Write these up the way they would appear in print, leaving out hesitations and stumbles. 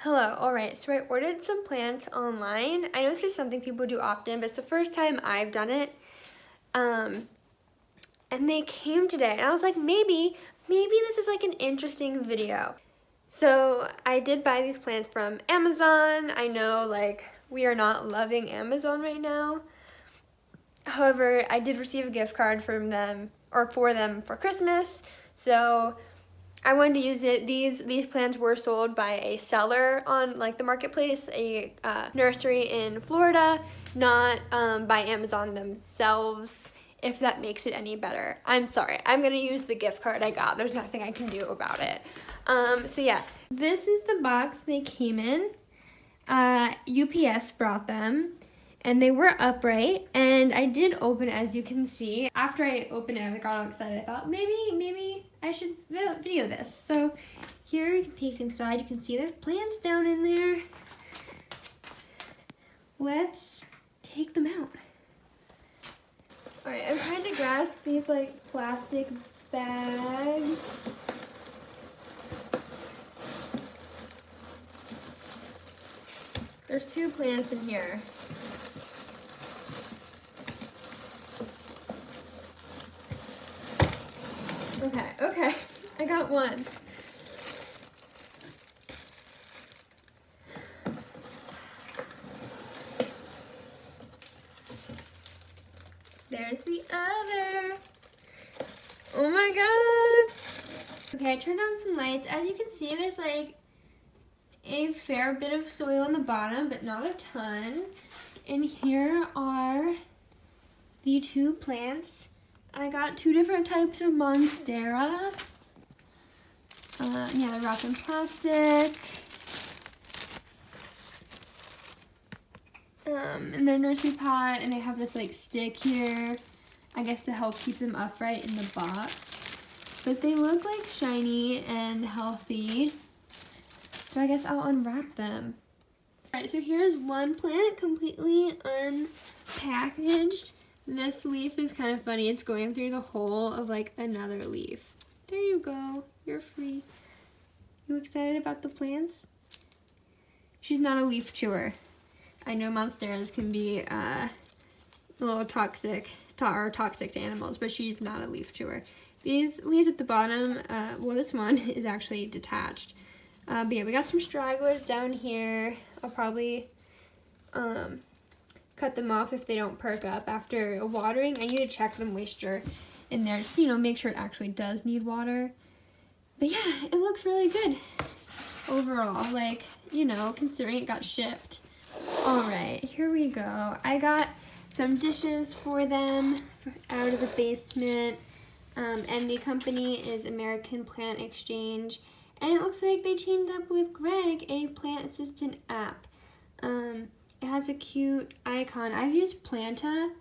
Hello, alright, so I ordered some plants online. I know this is something people do often, but it's the first time I've done it. And they came today, and I was like, maybe this is like an interesting video. So I did buy these plants from Amazon. I know like we are not loving Amazon right now. However, I did receive a gift card from them, or for them for Christmas. So I wanted to use it. These plants were sold by a seller on like the marketplace, a nursery in Florida, not by Amazon themselves, if that makes it any better. I'm sorry, I'm gonna use the gift card I got. There's nothing I can do about it. So yeah, this is the box they came in. UPS brought them. And they were upright, and I did open it, as you can see. After I opened it, I got all excited. I thought, maybe I should video this. So here, you can peek inside. You can see there's plants down in there. Let's take them out. All right, I'm trying to grasp these like plastic bags. There's 2 plants in here. Okay, I got one. There's the other. Oh my god. Okay, I turned on some lights. As you can see, there's like a fair bit of soil on the bottom, but not a ton. And here are the 2 plants. I got 2 different types of Monstera. Yeah, they're wrapped in plastic. In their nursery pot, and they have this like stick here, I guess to help keep them upright in the box. But they look like shiny and healthy. So I guess I'll unwrap them. Alright, so here's one plant completely unpackaged. This leaf is kind of funny. It's going through the hole of like another leaf. There you go. You're free. You excited about the plants? She's not a leaf chewer. I know Monsteras can be a little toxic to animals, but she's not a leaf chewer. These leaves at the bottom, well, this one is actually detached. But yeah, we got some stragglers down here. I'll probably cut them off if they don't perk up after watering. I need to check the moisture in there, so, you know, make sure it actually does need water. But yeah, it looks really good overall, like, you know, considering it got shipped. All right, here we go. I got some dishes for them out of the basement, and the company is American Plant Exchange, and it looks like they teamed up with Greg, a plant assistant app. It has a cute icon. I've used Planta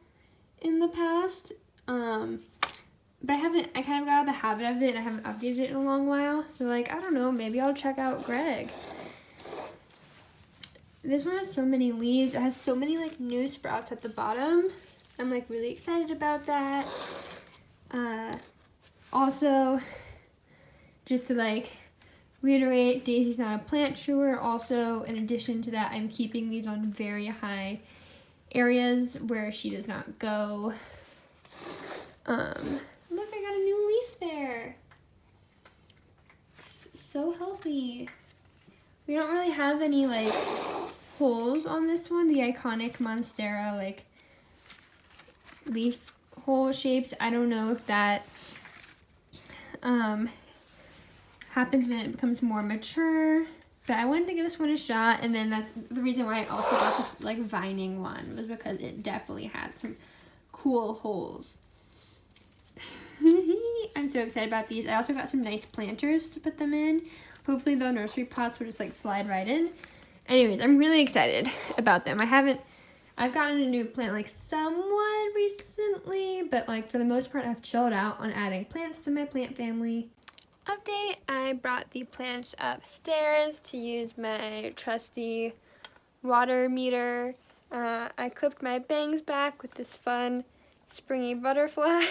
in the past, but I kind of got out of the habit of it, and I haven't updated it in a long while, so like, I don't know, maybe I'll check out Greg. This one has so many leaves. It has so many like new sprouts at the bottom. I'm like really excited about that. Also, just to like reiterate, Daisy's not a plant chewer. Also, in addition to that, I'm keeping these on very high areas where she does not go. Look, I got a new leaf there. It's so healthy. We don't really have any like holes on this one, the iconic Monstera like leaf hole shapes. I don't know if that happens when it becomes more mature, but I wanted to give this one a shot, and then that's the reason why I also got this like vining one, was because it definitely had some cool holes. I'm so excited about these. I also got some nice planters to put them in. Hopefully the nursery pots will just like slide right in. Anyways, I'm really excited about them. I've gotten a new plant like somewhat recently, but like for the most part I've chilled out on adding plants to my plant family. Update, I brought the plants upstairs to use my trusty water meter. I clipped my bangs back with this fun springy butterfly.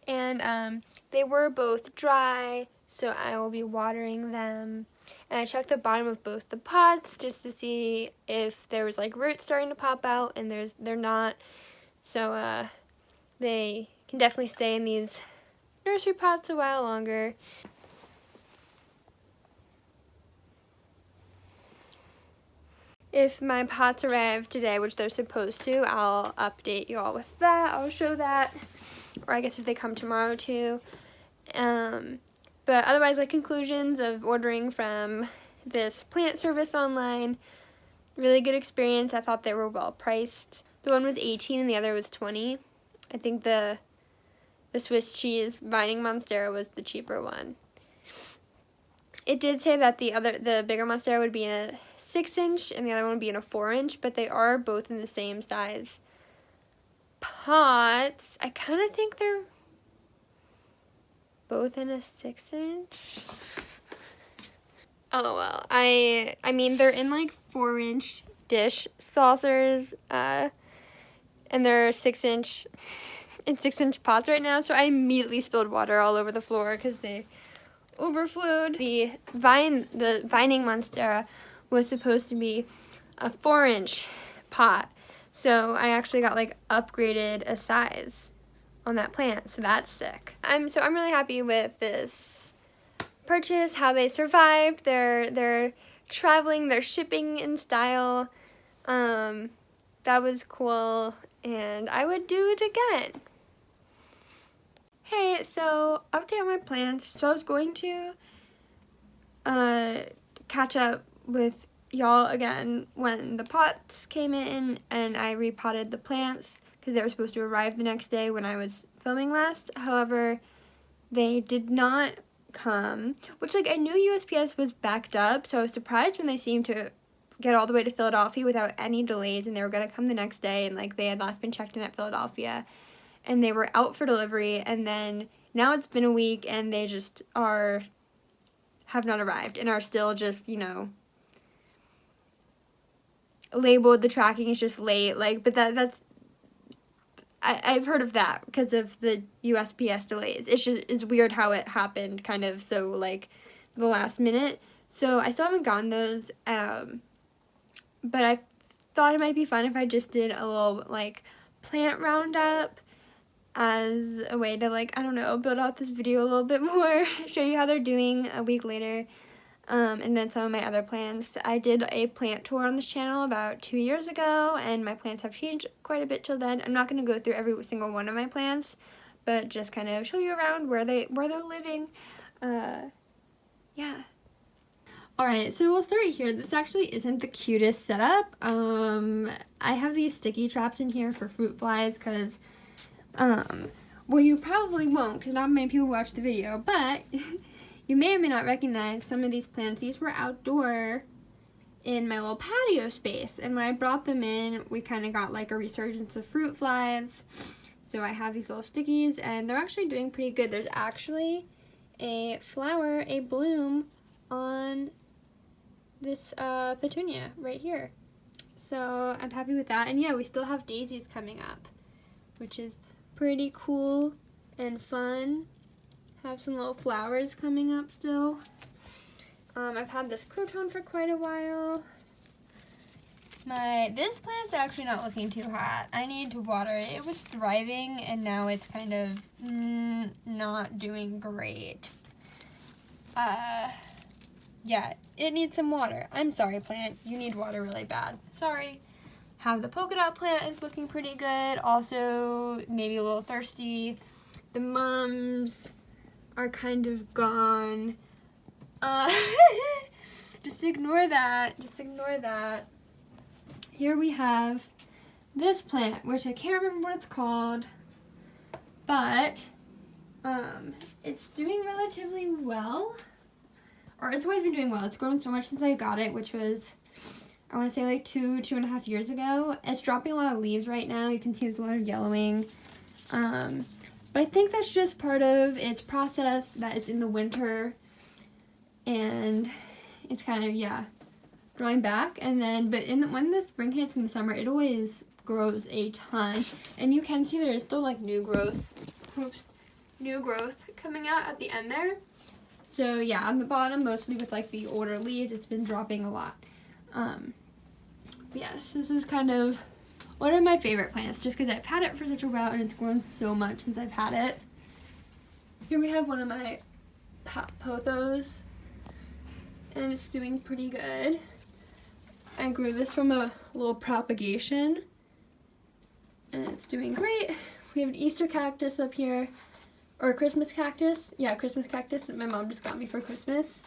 And they were both dry, so I will be watering them. And I checked the bottom of both the pots just to see if there was like roots starting to pop out, and they're not. So they can definitely stay in these nursery pots a while longer. If my pots arrive today, which they're supposed to, I'll update you all with that. I'll show that. Or I guess if they come tomorrow too. But otherwise, like, conclusions of ordering from this plant service online, really good experience. I thought they were well priced. The one was 18 and the other was 20. I think the Swiss cheese Vining Monstera was the cheaper one. It did say that the bigger Monstera would be in a 6-inch and the other one would be in a 4-inch, but they are both in the same size pots. I kind of think they're both in a 6-inch. Oh well, I mean, they're in like 4-inch dish saucers, and they're 6-inch in 6-inch pots right now. So I immediately spilled water all over the floor because they overflowed. The Vining Monstera was supposed to be a 4-inch pot, so I actually got like upgraded a size on that plant, so that's sick. I'm really happy with this purchase, how they survived. They're traveling, they're shipping in style. That was cool, and I would do it again. Hey, so update on my plants. So I was going to catch up with y'all again when the pots came in and I repotted the plants because they were supposed to arrive the next day when I was filming last. However, they did not come, which, like, I knew USPS was backed up, so I was surprised when they seemed to get all the way to Philadelphia without any delays, and they were going to come the next day, and like they had last been checked in at Philadelphia, and they were out for delivery, and then now it's been a week and they just have not arrived and are still just, you know, labeled the tracking is just late, like, but that's I've heard of that because of the USPS delays. It's weird how it happened kind of so, like, the last minute. So I still haven't gotten those, but I thought it might be fun if I just did a little, like, plant roundup as a way to, like, I don't know, build out this video a little bit more, show you how they're doing a week later. And then some of my other plants. I did a plant tour on this channel about 2 years ago, and my plants have changed quite a bit till then. I'm not going to go through every single one of my plants, but just kind of show you around where they're living. Yeah. Alright, so we'll start here. This actually isn't the cutest setup. I have these sticky traps in here for fruit flies because, well, you probably won't because not many people watch the video, but you may or may not recognize some of these plants. These were outdoor in my little patio space, and when I brought them in, we kind of got like a resurgence of fruit flies. So I have these little stickies, and they're actually doing pretty good. There's actually a flower, a bloom on this petunia right here. So I'm happy with that. And yeah, we still have daisies coming up, which is pretty cool and fun. Have some little flowers coming up still. I've had this croton for quite a while. This plant's actually not looking too hot. I need to water it. It was thriving, and now it's kind of not doing great. Yeah, it needs some water. I'm sorry, plant. You need water really bad. Sorry. Have the polka dot plant is looking pretty good. Also, maybe a little thirsty. The mums are kind of gone. Just ignore that. Just ignore that. Here we have this plant, which I can't remember what it's called, but it's doing relatively well. Or it's always been doing well. It's grown so much since I got it, which was, I want to say, like 2.5 years ago. It's dropping a lot of leaves right now. You can see there's a lot of yellowing. But I think that's just part of its process, that it's in the winter and it's kind of, yeah, growing back. And then, but when the spring hits in the summer, it always grows a ton. And you can see there's still like new growth coming out at the end there. So yeah, on the bottom, mostly with like the older leaves, it's been dropping a lot. Yes, this is kind of one of my favorite plants just because I've had it for such a while and it's grown so much since I've had it. Here we have one of my pothos, and it's doing pretty good. I grew this from a little propagation, and it's doing great. We have an Easter cactus up here, or a Christmas cactus. Yeah, Christmas cactus that my mom just got me for Christmas.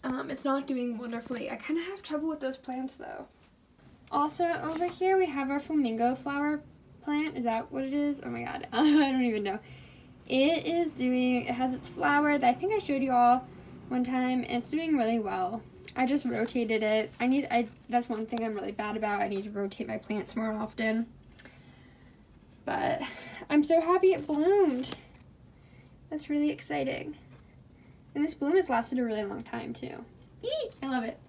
It's not doing wonderfully. I kind of have trouble with those plants though. Also over here we have our flamingo flower plant. Is that what it is? Oh my god, I don't even know. It has its flower that I think I showed you all one time, and it's doing really well. I just rotated it. That's one thing I'm really bad about. I need to rotate my plants more often. But I'm so happy it bloomed. That's really exciting. And this bloom has lasted a really long time too. Eee! I love it.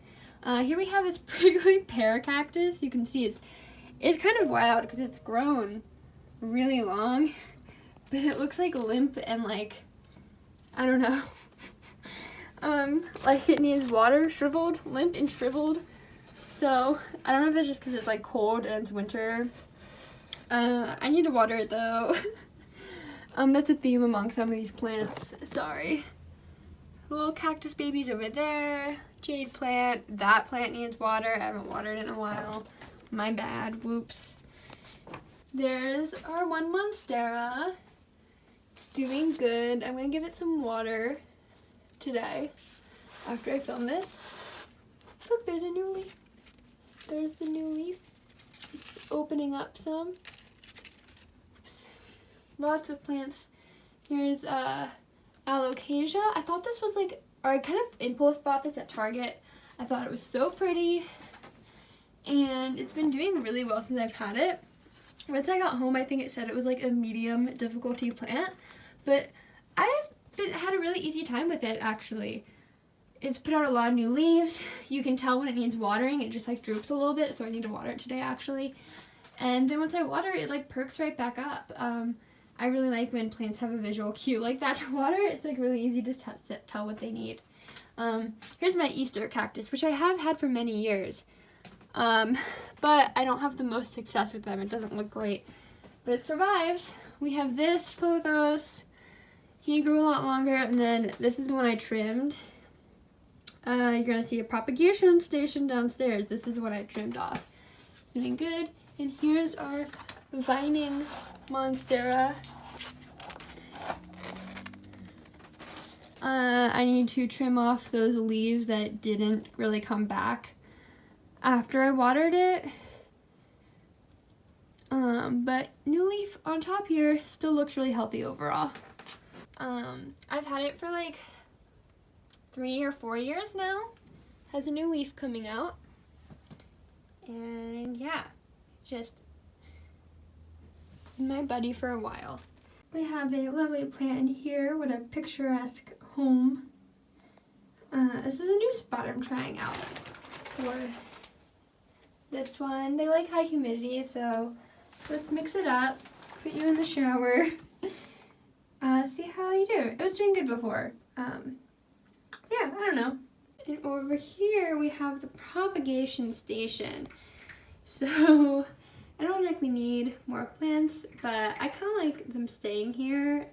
Here we have this prickly pear cactus. You can see it's kind of wild because it's grown really long, but it looks like limp and like, I don't know. Like it needs water, limp and shriveled. So I don't know if that's just because it's like cold and it's winter. I need to water it though. That's a theme among some of these plants. Sorry. Little cactus babies over there. Jade plant. That plant needs water. I haven't watered in a while. My bad. Whoops. There's our one monstera. It's doing good. I'm going to give it some water today after I film this. Look, there's a new leaf. There's the new leaf. It's opening up some. Oops. Lots of plants. Here's alocasia. I thought this was like, or I kind of impulse bought this at Target. I thought it was so pretty, and it's been doing really well since I've had it. Once I got home, I think it said it was like a medium difficulty plant, but I've had a really easy time with it actually. It's put out a lot of new leaves. You can tell when it needs watering. It just like droops a little bit, so I need to water it today actually. And then once I water it, like perks right back up. I really like when plants have a visual cue like that to water. It's like really easy to tell what they need. Here's my Easter cactus, which I have had for many years. But I don't have the most success with them. It doesn't look great, but it survives. We have this pothos. He grew a lot longer, and then this is the one I trimmed. You're gonna see a propagation station downstairs. This is what I trimmed off. It's doing good. And here's our vining monstera. I need to trim off those leaves that didn't really come back after I watered it. But new leaf on top here still looks really healthy overall. I've had it for like 3 or 4 years now. Has a new leaf coming out. And yeah, just my buddy for a while. We have a lovely plant here with a picturesque home. This is a new spot I'm trying out for this one. They like high humidity, so let's mix it up, put you in the shower, see how you do. It was doing good before. Yeah, I don't know. And over here we have the propagation station. So I don't exactly need more plants, but I kind of like them staying here.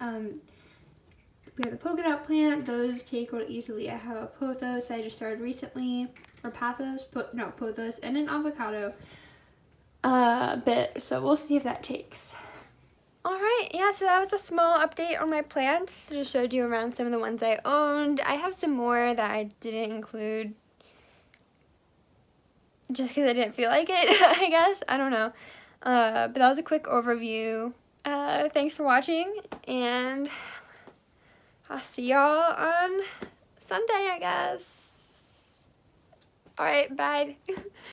We have the polka dot plant. Those take real easily. I have a pothos I just started recently, or pothos, pothos, and an avocado bit. So we'll see if that takes. Alright, yeah, so that was a small update on my plants. Just showed you around some of the ones I owned. I have some more that I didn't include just because I didn't feel like it, I guess. I don't know. But that was a quick overview. Thanks for watching, and I'll see y'all on Sunday, I guess. Alright, bye.